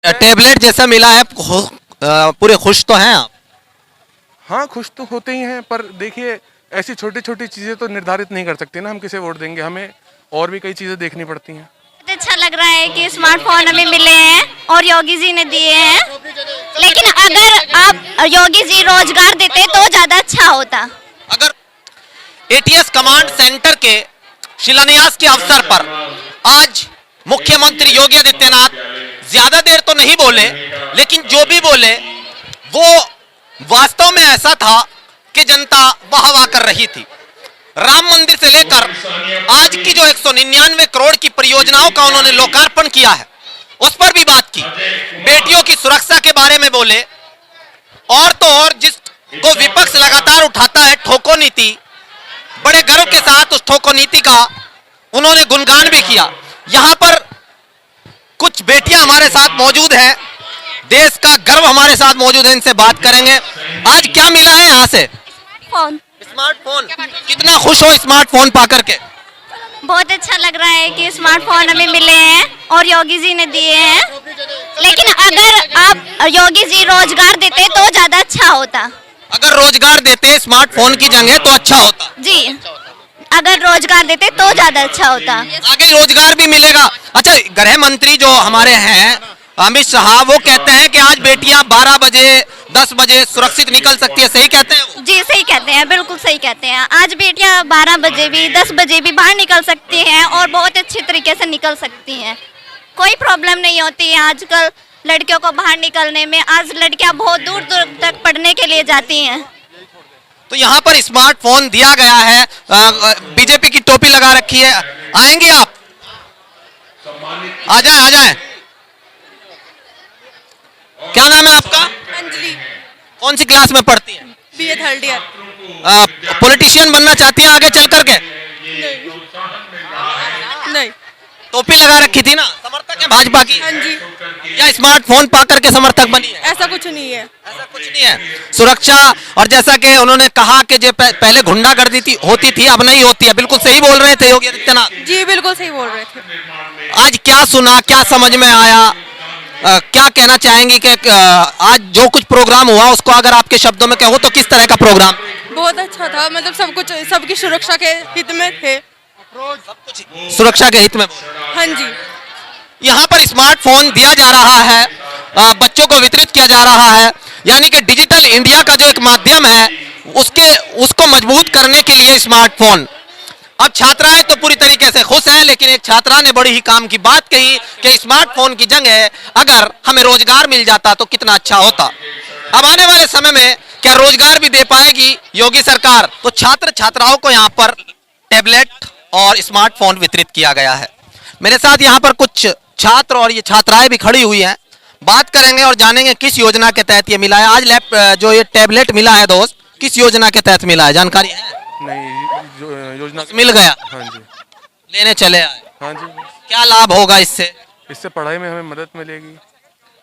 Tablet जैसा मिला है, पूरे खुश तो हैं आप? हाँ, खुश तो होते ही हैं, पर देखिए ऐसी छोटी छोटी चीज़ें तो निर्धारित नहीं कर सकते ना हम किसे वोट देंगे, हमें और भी कई चीज़ें देखनी पड़ती हैं। बहुत अच्छा लग रहा है कि स्मार्टफोन हमें मिले हैं और योगी जी ने दिए हैं, लेकिन अगर आप योगी जी रोजगार देते तो ज़्यादा अच्छा होता। अगर एटीएस कमांड सेंटर के शिलान्यास के अवसर पर आज मुख्यमंत्री योगी आदित्यनाथ ज्यादा देर तो नहीं बोले, लेकिन जो भी बोले वो वास्तव में ऐसा था कि जनता वाह वाह कर रही थी। राम मंदिर से लेकर आज की जो 199 करोड़ की परियोजनाओं का उन्होंने लोकार्पण किया है, उस पर भी बात की। बेटियों की सुरक्षा के बारे में बोले, और तो और जिसको विपक्ष लगातार उठाता है ठोको नीति, बड़े गर्व के साथ उस ठोको नीति का उन्होंने गुणगान भी किया। यहां पर कुछ बेटियां हमारे साथ मौजूद हैं, देश का गर्व हमारे साथ मौजूद है, इनसे बात करेंगे। आज क्या मिला है यहाँ से? फोन। स्मार्टफोन। कितना खुश हो स्मार्टफोन पाकर के? बहुत अच्छा लग रहा है कि स्मार्टफोन हमें मिले हैं और योगी जी ने दिए हैं, लेकिन अगर आप योगी जी रोजगार देते तो ज़्यादा अच्छा होता। अगर रोजगार देते स्मार्टफोन की जगह तो अच्छा होता जी, अगर रोजगार देते तो ज़्यादा अच्छा होता। आगे रोजगार भी मिलेगा। अच्छा, गृह मंत्री जो हमारे हैं अमित शाह, वो कहते हैं कि आज बेटियां 12 बजे 10 बजे सुरक्षित निकल सकती है, सही कहते हैं वो? जी सही कहते हैं, बिल्कुल सही कहते हैं। आज बेटियां 12 बजे भी 10 बजे भी बाहर निकल सकती हैं और बहुत अच्छे तरीके से निकल सकती हैं, कोई प्रॉब्लम नहीं होती है आजकल लड़कियों को बाहर निकलने में। आज लड़कियां बहुत दूर दूर तक पढ़ने के लिए जाती हैं। तो यहाँ पर स्मार्टफोन दिया गया है, बीजेपी की टोपी लगा रखी है, आएंगे आप? आ जाए आ जाए। क्या नाम है आपका? अंजलि। कौन सी क्लास में पढ़ती हैं? BA third year. पॉलिटिशियन बनना चाहती हैं आगे चल करके? नहीं। टोपी लगा रखी थी ना, समर्थक है भाजपा की? हाँ जी। या स्मार्टफोन पा करके समर्थक बनी है? ऐसा कुछ नहीं है। ऐसा कुछ नहीं है। सुरक्षा, और जैसा कि उन्होंने कहा कि जो पहले गुंडागर्दी होती थी अब नहीं होती है, बिल्कुल सही बोल रहे थे योगी आदित्यनाथ जी बिल्कुल सही बोल रहे थे। आज क्या सुना, क्या समझ में आया, क्या कहना चाहेंगी कि आज जो कुछ प्रोग्राम हुआ उसको अगर आपके शब्दों में कहो तो किस तरह का प्रोग्राम? बहुत अच्छा था, मतलब सब कुछ सबकी सुरक्षा के हित में थे। सुरक्षा के हित में। हाँ जी। यहाँ पर स्मार्टफोन दिया जा रहा है, बच्चों को वितरित किया जा रहा है, यानी कि डिजिटल इंडिया का जो एक माध्यम है उसको मजबूत करने के लिए स्मार्टफोन। अब छात्राएं तो पूरी तरीके से खुश हैं, लेकिन एक छात्रा ने बड़ी ही काम की बात कही कि स्मार्टफोन की जगह अगर हमें रोजगार मिल जाता तो कितना अच्छा होता। अब आने वाले समय में क्या रोजगार भी दे पाएगी योगी सरकार? तो छात्र छात्राओं को यहाँ पर टैबलेट और स्मार्टफोन वितरित किया गया है। मेरे साथ यहाँ पर कुछ छात्र और ये छात्राएं भी खड़ी हुई हैं, बात करेंगे और जानेंगे किस योजना के तहत ये मिला है। आज जो ये टैबलेट मिला है दोस्त, किस योजना के तहत मिला है, जानकारी है? नहीं, जो योजना मिल गया? हाँ जी। लेने चले आए? हाँ जी। क्या लाभ होगा इससे? इससे पढ़ाई में हमें मदद मिलेगी।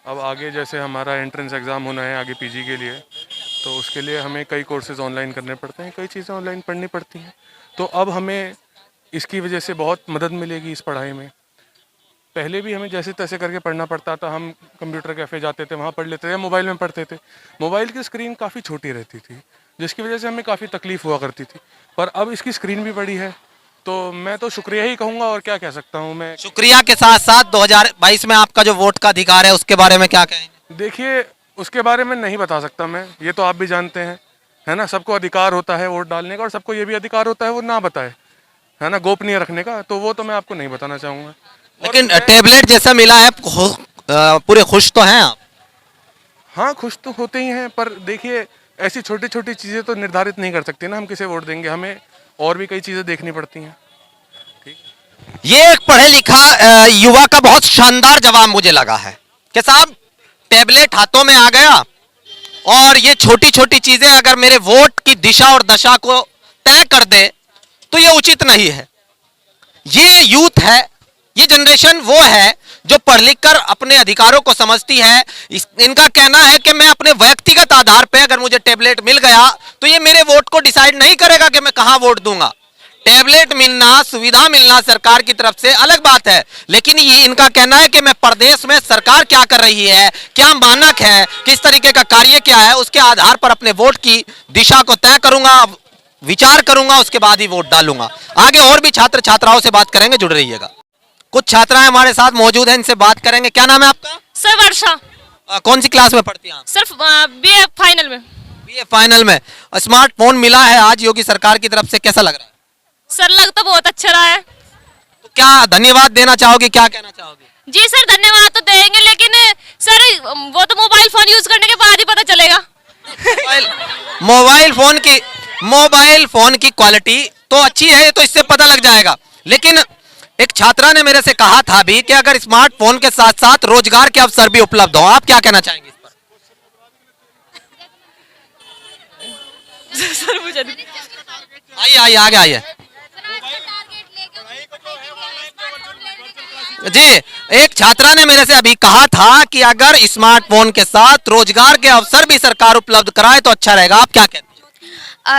अब आगे जैसे हमारा एंट्रेंस एग्ज़ाम होना है आगे पीजी के लिए, तो उसके लिए हमें कई कोर्सेज ऑनलाइन करने पड़ते हैं, कई चीज़ें ऑनलाइन पढ़नी पड़ती हैं, तो अब हमें इसकी वजह से बहुत मदद मिलेगी इस पढ़ाई में। पहले भी हमें जैसे तैसे करके पढ़ना पड़ता था, हम कंप्यूटर कैफ़े जाते थे, वहाँ पढ़ लेते थे, मोबाइल में पढ़ते थे। मोबाइल की स्क्रीन काफ़ी छोटी रहती थी, जिसकी वजह से हमें काफ़ी तकलीफ हुआ करती थी, पर अब इसकी स्क्रीन भी बड़ी है, तो मैं तो शुक्रिया ही कहूँगा, और क्या कह सकता हूँ मैं। शुक्रिया के साथ साथ 2022 में आपका जो वोट का अधिकार है उसके बारे में क्या कहेंगे? देखिए, उसके बारे में नहीं बता सकता मैं, ये तो आप भी जानते हैं, है ना, सबको अधिकार होता है वोट डालने का, और सबको ये भी अधिकार होता है वो ना बताए, है ना, गोपनीय रखने का, तो वो तो मैं आपको नहीं बताना चाहूँगा। लेकिन टैबलेट जैसा मिला है, पूरे खुश तो हैं आप? हाँ, खुश तो होते ही हैं, पर देखिए ऐसी छोटी छोटी चीज़ें तो निर्धारित नहीं कर सकते ना हम किसे वोट देंगे, हमें और भी कई चीज़ें देखनी पड़ती हैं। ये एक पढ़े लिखा युवा का बहुत शानदार जवाब मुझे लगा है कि साहब टैबलेट हाथों में आ गया और ये छोटी छोटी चीजें अगर मेरे वोट की दिशा और दशा को तय कर दे तो ये उचित नहीं है। ये यूथ है, ये जनरेशन वो है जो पढ़ लिख कर अपने अधिकारों को समझती है। इनका कहना है कि मैं अपने व्यक्तिगत आधार पर अगर मुझे टैबलेट मिल गया तो ये मेरे वोट को डिसाइड नहीं करेगा कि मैं कहां वोट दूंगा। टैबलेट मिलना, सुविधा मिलना सरकार की तरफ से अलग बात है, लेकिन ये इनका कहना है कि मैं प्रदेश में सरकार क्या कर रही है, क्या मानक है, किस तरीके का कार्य क्या है, उसके आधार पर अपने वोट की दिशा को तय करूंगा, विचार करूंगा, उसके बाद ही वोट डालूंगा। आगे और भी छात्र छात्राओं से बात करेंगे, जुड़ रहिएगा। कुछ छात्राएं हमारे साथ मौजूद हैं, इनसे बात करेंगे। क्या नाम है आपका? सर वर्षा। कौन सी क्लास में पढ़ती हैं आप? सर बीए फाइनल में। बीए फाइनल में। स्मार्टफोन मिला है आज योगी सरकार की तरफ से, कैसा लग रहा है? सर लग तो बहुत अच्छा रहा है। तो क्या धन्यवाद देना चाहोगे, क्या कहना चाहोगे? जी सर धन्यवाद तो देंगे, लेकिन सर वो तो मोबाइल फोन यूज करने के बाद ही पता चलेगा। मोबाइल फोन की क्वालिटी तो अच्छी है, ये तो इससे पता लग जाएगा। लेकिन एक छात्रा ने मेरे से कहा था भी कि अगर स्मार्टफोन के साथ साथ रोजगार के अवसर भी उपलब्ध हो, आप क्या कहना चाहेंगे इस पर? सर मुझे आइए आइए आगे आइए जी। एक छात्रा ने मेरे से अभी कहा था कि अगर स्मार्टफोन के साथ रोजगार के अवसर भी सरकार उपलब्ध कराए तो अच्छा रहेगा, आप क्या कहते हैं?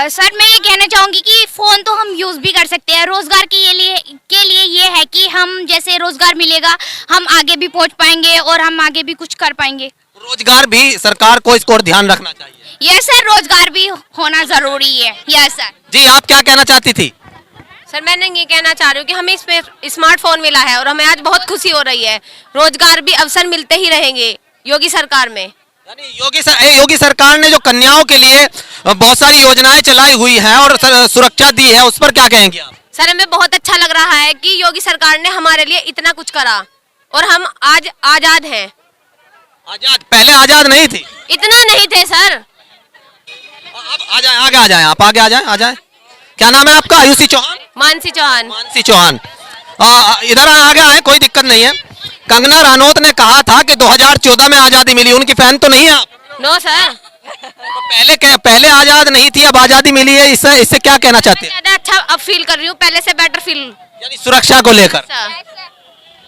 सर मैं ये कहना चाहूँगी कि फ़ोन तो हम यूज़ भी कर सकते हैं, रोज़गार के लिए ये है कि हम जैसे रोज़गार मिलेगा हम आगे भी पहुँच पाएंगे और हम आगे भी कुछ कर पाएंगे। रोजगार भी सरकार को इसको ध्यान रखना चाहिए। यस सर, रोज़गार भी होना ज़रूरी है। Yes sir. जी आप क्या कहना चाहती थी? सर मैंने ये कहना चाह रही हूँ कि हमें इसमें स्मार्टफोन मिला है और हमें आज बहुत खुशी हो रही है। रोजगार भी अवसर मिलते ही रहेंगे योगी सरकार में। यानी योगी सरकार ने जो कन्याओं के लिए बहुत सारी योजनाएं चलाई हुई हैं और सुरक्षा दी है, उस पर क्या कहेंगे आप? सर हमें बहुत अच्छा लग रहा है कि योगी सरकार ने हमारे लिए इतना कुछ करा और हम आज आजाद हैं। आजाद? पहले आजाद नहीं थी? इतना नहीं थे सर। अब आ जाए, आगे आ जाए, आप आगे आ जाए, आ जाए। क्या नाम है आपका? आयुषी चौहान? मानसी चौहान। मानसी चौहान। इधर आगे आए, कोई दिक्कत नहीं है। कंगना रनौत ने कहा था कि 2014 में आजादी मिली, उनकी फैन तो नहीं है आप? No sir. तो पहले आजाद नहीं थी, अब आजादी मिली है, इससे क्या कहना चाहते हैं? ज्यादा अच्छा अब फील कर रही हूँ, पहले से बेटर फील। यानी सुरक्षा को लेकर।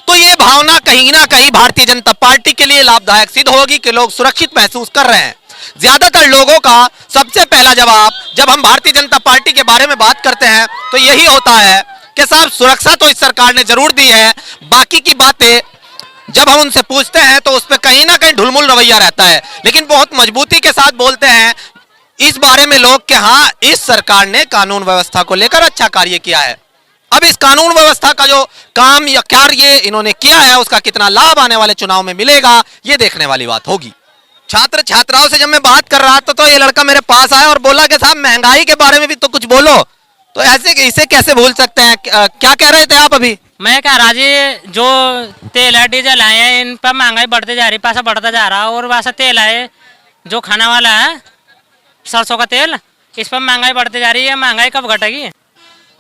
तो ये भावना कहीं ना कहीं भारतीय जनता पार्टी के लिए लाभदायक सिद्ध होगी कि लोग सुरक्षित महसूस कर रहे हैं। ज्यादातर लोगों का सबसे पहला जवाब जब हम भारतीय जनता पार्टी के बारे में बात करते हैं तो यही होता है कि साहब सुरक्षा तो इस सरकार ने जरूर दी है, बाकी की बातें जब हम उनसे पूछते हैं तो उस पर कहीं ना कहीं ढुलमुल रवैया रहता है। लेकिन बहुत मजबूती के साथ बोलते हैं इस बारे में लोग कि हाँ, इस सरकार ने कानून व्यवस्था को लेकर अच्छा कार्य किया है। अब इस कानून व्यवस्था का जो काम या कार्य इन्होंने किया है उसका कितना लाभ आने वाले चुनाव में मिलेगा, ये देखने वाली बात होगी। छात्र छात्राओं से जब मैं बात कर रहा था तो ये लड़का मेरे पास आया और बोला कि साहब महंगाई के बारे में भी तो कुछ बोलो। तो ऐसे इसे कैसे भूल सकते हैं? क्या कह रहे थे आप अभी? मैं कह रहा जी, जो तेल है डीजल है इन पर महंगाई बढ़ते जा रही, पैसा बढ़ता जा रहा है। और वैसा तेल है जो खाना वाला है सरसों का तेल, इस पर महंगाई बढ़ती जा रही है। महंगाई कब घटेगी?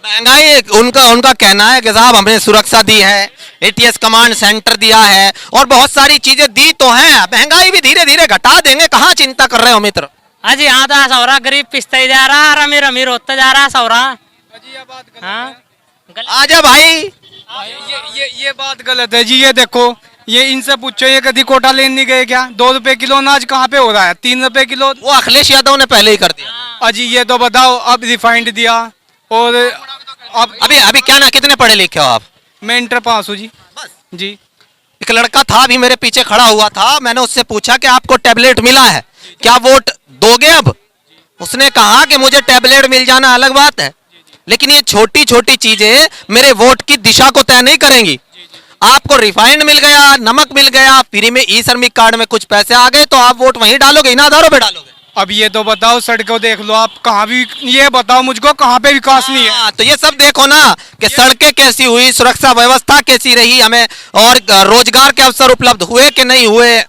महंगाई उनका कहना है कि साहब हमने सुरक्षा दी है, एटीएस कमांड सेंटर दिया है और बहुत सारी चीजें दी तो हैं, महंगाई भी धीरे धीरे घटा देंगे। कहाँ चिंता कर रहे हो मित्र? अजी हाँ तो सौरा गरीब पिसता ही जा रहा, अमीर अमीर होता जा रहा सौरा। हाँ आजा भाई, ये बात गलत है जी। ये देखो, ये इनसे पूछो, ये कभी कोटा लेने नहीं गए क्या? 2 रुपए किलो अनाज कहाँ पे हो रहा है? 3 रुपए किलो। वो अखिलेश यादव ने पहले ही कर दिया। अजी ये तो बताओ, अब रिफाइंड दिया और अब अभी क्या ना, कितने पढ़े लिखे हो आप? मैं इंटर पास हूँ जी। जी। एक लड़का था अभी मेरे पीछे खड़ा हुआ था, मैंने उससे पूछा कि आपको टैबलेट मिला है, क्या वोट दोगे अब? उसने कहा कि मुझे टैबलेट मिल जाना अलग बात है, लेकिन ये छोटी छोटी चीजें मेरे वोट की दिशा को तय नहीं करेंगी। आपको रिफाइंड मिल गया, नमक मिल गया, फ्री में ई श्रमिक कार्ड में कुछ पैसे आ गए तो आप वोट वहीं डालोगे, इन आधारों पे डालोगे? अब ये तो बताओ, सड़कों देख लो आप, कहाँ भी ये बताओ मुझको, कहाँ पे विकास नहीं है? तो ये सब देखो ना कि सड़कें कैसी हुई, सुरक्षा व्यवस्था कैसी रही हमें, और रोजगार के अवसर उपलब्ध हुए कि नहीं हुए,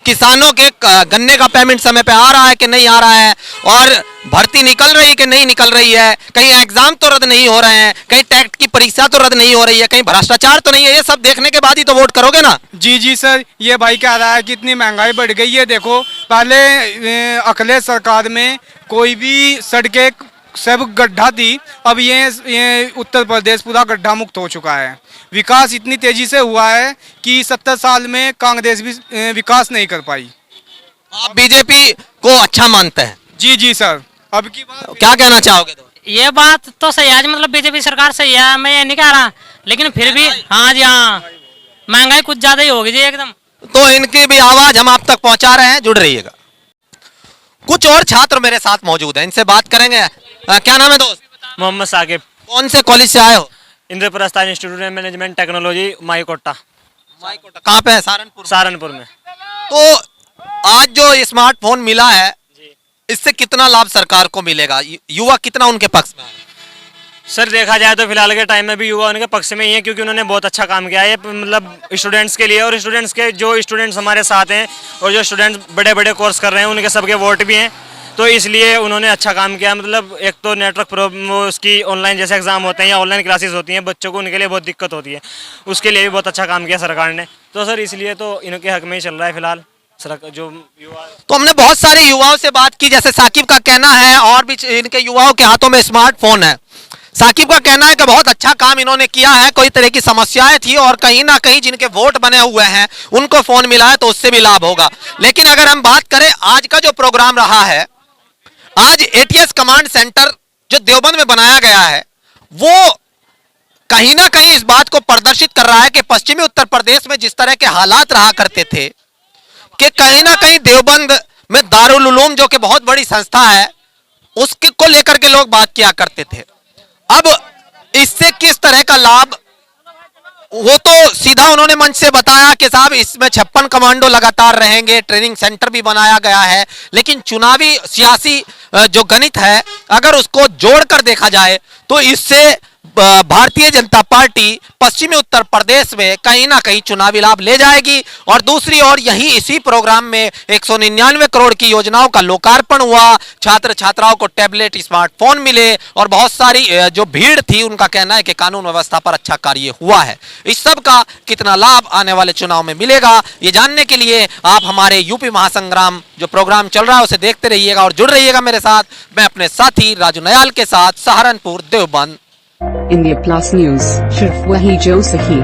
किसानों के गन्ने का पेमेंट समय पे आ रहा है कि नहीं आ रहा है, और भर्ती निकल रही कि नहीं निकल रही है, कहीं एग्जाम तो रद्द नहीं हो रहे हैं, कहीं टेट की परीक्षा तो रद्द नहीं हो रही है, कहीं भ्रष्टाचार तो नहीं है। ये सब देखने के बाद ही तो वोट करोगे ना? जी जी सर, ये भाई कह रहा है कि इतनी महंगाई बढ़ गई है। देखो पहले अखिलेश सरकार में कोई भी सड़कें सब गड्ढा थी, अब ये उत्तर प्रदेश पूरा गड्ढा मुक्त हो चुका है। विकास इतनी तेजी से हुआ है कि 70 साल में कांग्रेस भी विकास नहीं कर पाई। आप बीजेपी को अच्छा मानते हैं? जी जी सर। अब की बात क्या कहना चाहोगे? तो ये बात तो सही है, आज मतलब बीजेपी सरकार सही है, मैं ये नहीं कह रहा, लेकिन फिर भी हाँ जी हाँ, महंगाई कुछ ज्यादा ही होगी जी एकदम। तो इनकी भी आवाज हम आप तक पहुंचा रहे हैं, जुड़ रहिएगा। कुछ और छात्र मेरे साथ मौजूद हैं, इनसे बात करेंगे। क्या नाम है दोस्त? मोहम्मद साकिब, कौन से कॉलेज से आए हो? Indraprastha institute of management technology, माईकोटा, कहाँ पे है? सहारनपुर। सहारनपुर में। तो आज जो स्मार्टफोन मिला है, इससे कितना लाभ सरकार को मिलेगा? युवा कितना उनके पक्ष में है? सर देखा जाए तो फिलहाल के टाइम में भी युवा उनके पक्ष में ही है, क्योंकि उन्होंने बहुत अच्छा काम किया है मतलब स्टूडेंट्स के लिए, और स्टूडेंट्स के जो स्टूडेंट्स हमारे साथ हैं और जो स्टूडेंट्स बड़े बड़े कोर्स कर रहे हैं उनके सबके वोट भी हैं, तो इसलिए उन्होंने अच्छा काम किया। मतलब एक तो नेटवर्क प्रॉब्लम, उसकी ऑनलाइन जैसे एग्जाम होते हैं या ऑनलाइन क्लासेस होती हैं बच्चों को, उनके लिए बहुत दिक्कत होती है, उसके लिए भी बहुत अच्छा काम किया सरकार ने। तो सर इसलिए तो इनके हक में ही चल रहा है फिलहाल जो युवा। तो हमने बहुत सारे युवाओं से बात की, जैसे साकिब का कहना है, और भी इनके युवाओं के हाथों में स्मार्टफोन है। साकिब का कहना है कि बहुत अच्छा काम इन्होंने किया है, कोई तरह की समस्याएं थी और कहीं ना कहीं जिनके वोट बने हुए हैं उनको फोन मिला है तो उससे भी लाभ होगा। लेकिन अगर हम बात करें आज का जो प्रोग्राम रहा है, आज एटीएस कमांड सेंटर जो देवबंद में बनाया गया है, वो कहीं ना कहीं इस बात को प्रदर्शित कर रहा है कि पश्चिमी उत्तर प्रदेश में जिस तरह के हालात रहा करते थे कि कहीं ना कहीं देवबंद में दारुल उलूम जो कि बहुत बड़ी संस्था है उसके को लेकर के लोग बात किया करते थे। अब इससे किस तरह का लाभ, वो तो सीधा उन्होंने मंच से बताया कि साहब इसमें 56 कमांडो लगातार रहेंगे, ट्रेनिंग सेंटर भी बनाया गया है, लेकिन चुनावी सियासी जो गणित है अगर उसको जोड़कर देखा जाए तो इससे भारतीय जनता पार्टी पश्चिमी उत्तर प्रदेश में कहीं ना कहीं चुनावी लाभ ले जाएगी। और दूसरी ओर यही इसी प्रोग्राम में 199 करोड़ की योजनाओं का लोकार्पण हुआ, छात्र छात्राओं को टैबलेट, स्मार्टफोन मिले और बहुत सारी जो भीड़ थी उनका कहना है कि कानून व्यवस्था पर अच्छा कार्य हुआ है। इस सब का कितना लाभ आने वाले चुनाव में मिलेगा, ये जानने के लिए आप हमारे यूपी महासंग्राम जो प्रोग्राम चल रहा है उसे देखते रहिएगा और जुड़ रहिएगा मेरे साथ। मैं अपने साथी राजू नयाल के साथ, Saharanpur, Deoband. India plus news, सिर्फ वही जो सही।